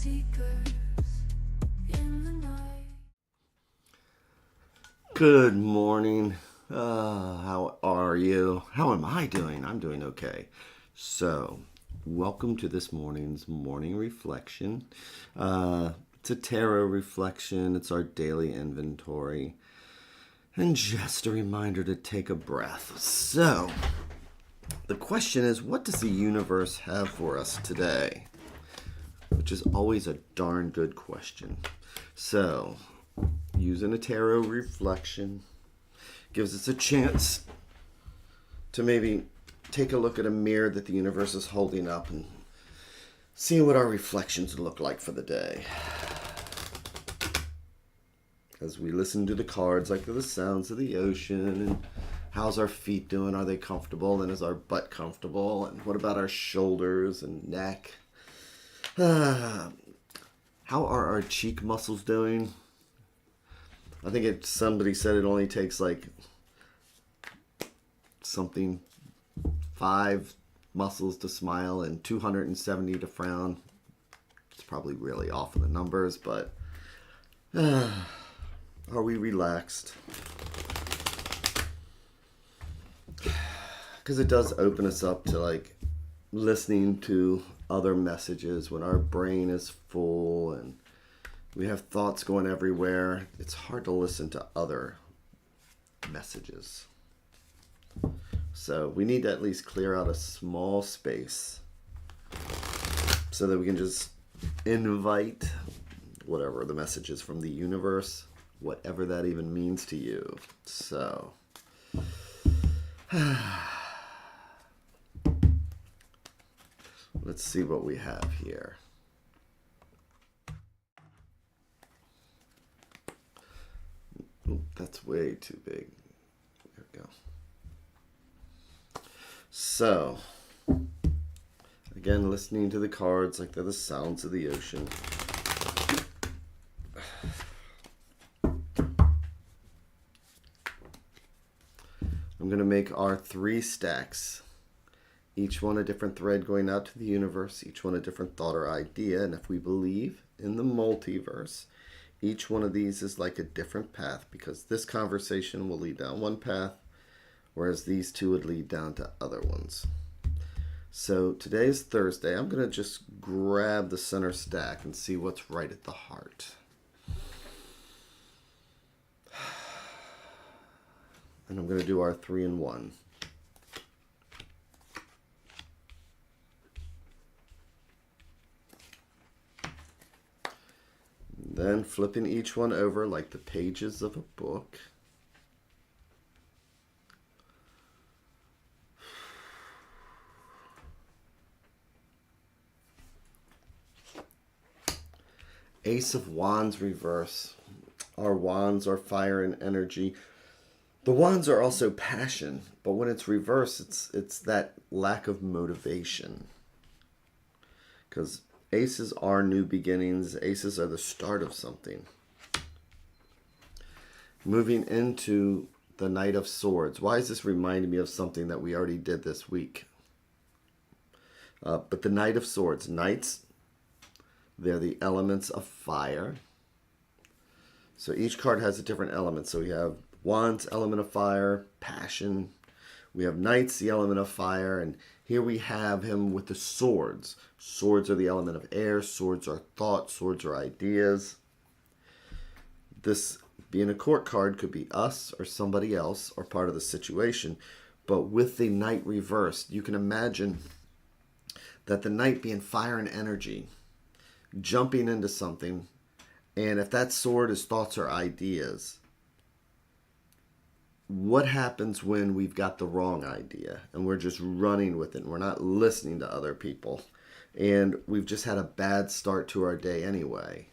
seekers in the night. Good morning. How are you? How am I doing? I'm doing okay. So, welcome to this morning's morning reflection. It's a tarot reflection. It's our daily inventory. And just a reminder to take a breath. So, the question is, what does the universe have for us today? Which is always a darn good question. So, using a tarot reflection gives us a chance to maybe take a look at a mirror that the universe is holding up and see what our reflections look like for the day. As we listen to the cards, like the sounds of the ocean, and how's our feet doing? Are they comfortable? And is our butt comfortable? And what about our shoulders and neck? How are our cheek muscles doing? I think somebody said it only takes like something 5 muscles to smile and 270 to frown. It's probably really off of the numbers, but are we relaxed? Because it does open us up to like listening to other messages when our brain is full and we have thoughts going everywhere. It's hard to listen to other messages. So we need to at least clear out a small space so that we can just invite whatever the message is from the universe, whatever that even means to you. So let's see what we have here. Oop, that's way too big. There we go. So, again, listening to the cards like they're the sounds of the ocean. I'm going to make our 3 stacks. Each one a different thread going out to the universe, each one a different thought or idea. And if we believe in the multiverse, each one of these is like a different path, because this conversation will lead down one path, whereas these two would lead down to other ones. So today is Thursday. I'm going to just grab the center stack and see what's right at the heart. And I'm going to do our 3 in 1. Then flipping each one over like the pages of a book. Ace of Wands reverse. Our wands are fire and energy. The wands are also passion, but when it's reverse, it's that lack of motivation. Because aces are new beginnings. Aces are the start of something. Moving into the Knight of Swords. Why is this reminding me of something that we already did this week? But the Knight of Swords. Knights, they're the elements of fire. So each card has a different element. So we have Wands, element of fire, passion. We have Knights, the element of fire. And here we have him with the swords. Swords are the element of air. Swords are thought. Swords are ideas. This being a court card could be us or somebody else or part of the situation. But with the Knight reversed, you can imagine that the Knight being fire and energy, jumping into something, and if that sword is thoughts or ideas, what happens when we've got the wrong idea and we're just running with it and we're not listening to other people and we've just had a bad start to our day anyway?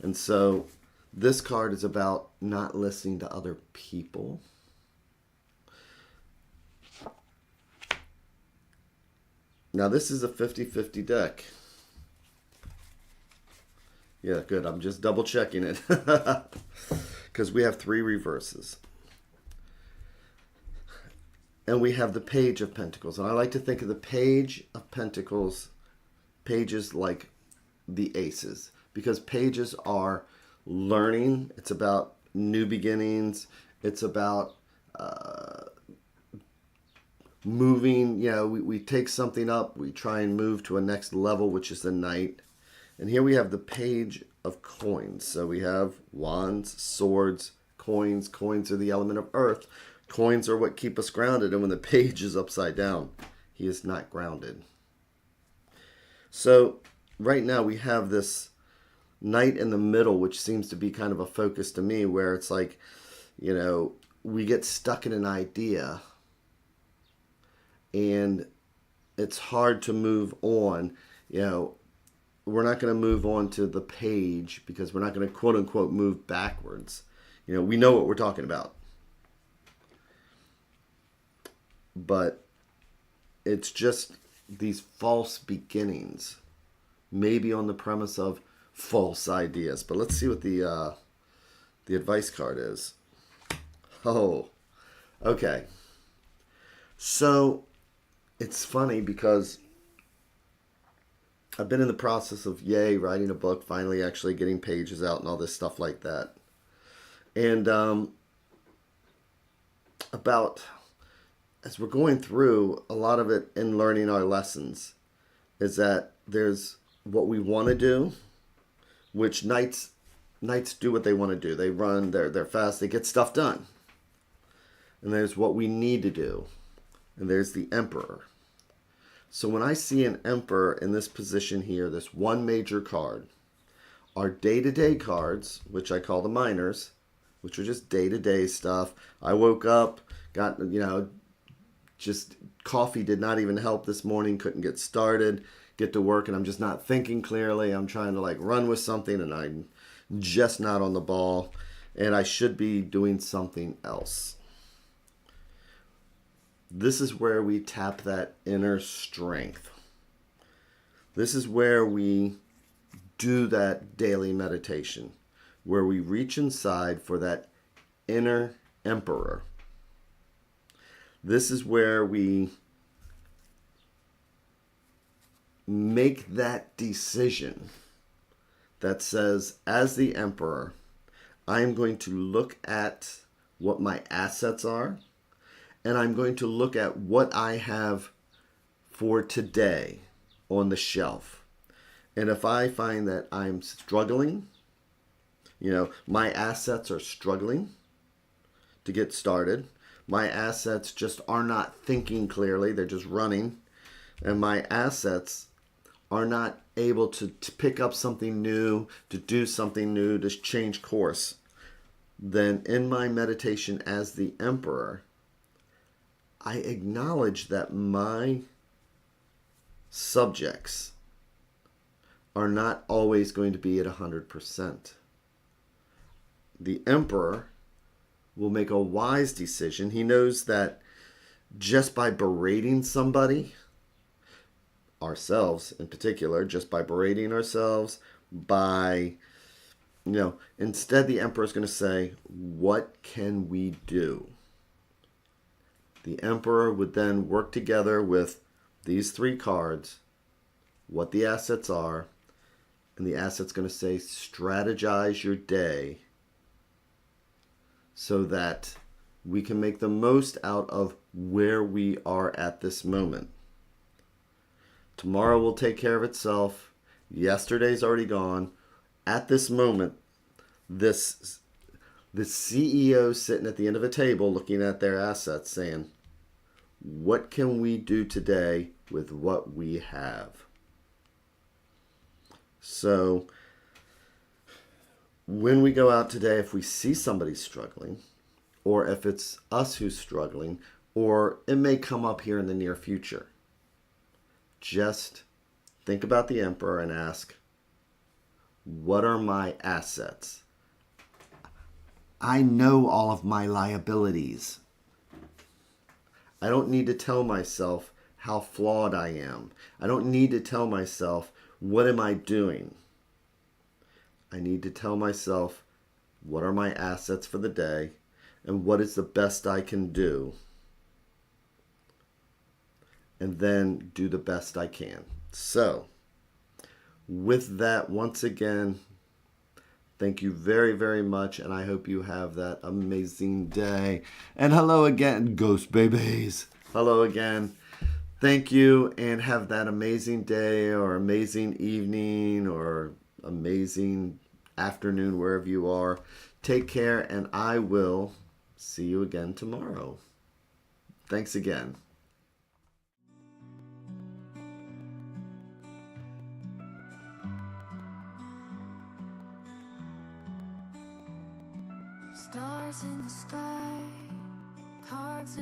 And so this card is about not listening to other people. Now this is a 50-50 deck. Yeah, good. I'm just double checking it. Because we have 3 reverses. And we have the Page of Pentacles. And I like to think of the Page of Pentacles, pages like the aces, because pages are learning. It's about new beginnings. It's about moving. We take something up, we try and move to a next level, which is the knight. And here we have the page of coins. So we have wands, swords, coins. Coins are the element of earth. Coins are what keep us grounded. And when the page is upside down, he is not grounded. So right now we have this knight in the middle, which seems to be kind of a focus to me, where it's like, we get stuck in an idea and it's hard to move on. We're not going to move on to the page because we're not going to quote unquote move backwards. We know what we're talking about. But it's just these false beginnings, maybe on the premise of false ideas. But let's see what the advice card is. Oh, okay. So it's funny because I've been in the process of writing a book, finally actually getting pages out and all this stuff like that. And as we're going through, a lot of it in learning our lessons is that there's what we want to do, which knights do what they want to do. They run, they're fast, they get stuff done. And there's what we need to do. And there's the emperor. So when I see an emperor in this position here, this one major card, our day-to-day cards, which I call the minors, which are just day-to-day stuff. I woke up, got, just coffee did not even help this morning, couldn't get started, get to work, and I'm just not thinking clearly. I'm trying to run with something and I'm just not on the ball, and I should be doing something else. This is where we tap that inner strength. This is where we do that daily meditation, where we reach inside for that inner emperor. This is where we make that decision that says, as the emperor, I am going to look at what my assets are, and I'm going to look at what I have for today on the shelf. And if I find that I'm struggling, my assets are struggling to get started. My assets just are not thinking clearly. They're just running. And my assets are not able to pick up something new, to do something new, to change course. Then in my meditation as the emperor, I acknowledge that my subjects are not always going to be at 100%. The emperor will make a wise decision. He knows that just by berating somebody, ourselves in particular, just by berating ourselves, instead the emperor is going to say, what can we do? The emperor would then work together with these three cards, what the assets are, and the asset's going to say, strategize your day so that we can make the most out of where we are at this moment. Tomorrow will take care of itself. Yesterday's already gone. At this moment, the CEO sitting at the end of a table looking at their assets saying, what can we do today with what we have? So when we go out today, if we see somebody struggling, or if it's us who's struggling, or it may come up here in the near future, just think about the emperor and ask, what are my assets? I know all of my liabilities. I don't need to tell myself how flawed I am. I don't need to tell myself, what am I doing? I need to tell myself, what are my assets for the day, and what is the best I can do, and then do the best I can. So, with that, once again, thank you very, very much, and I hope you have that amazing day. And hello again, ghost babies. Hello again. Thank you, and have that amazing day or amazing evening or amazing afternoon wherever you are. Take care, and I will see you again tomorrow. Thanks again. Stars in the sky, cards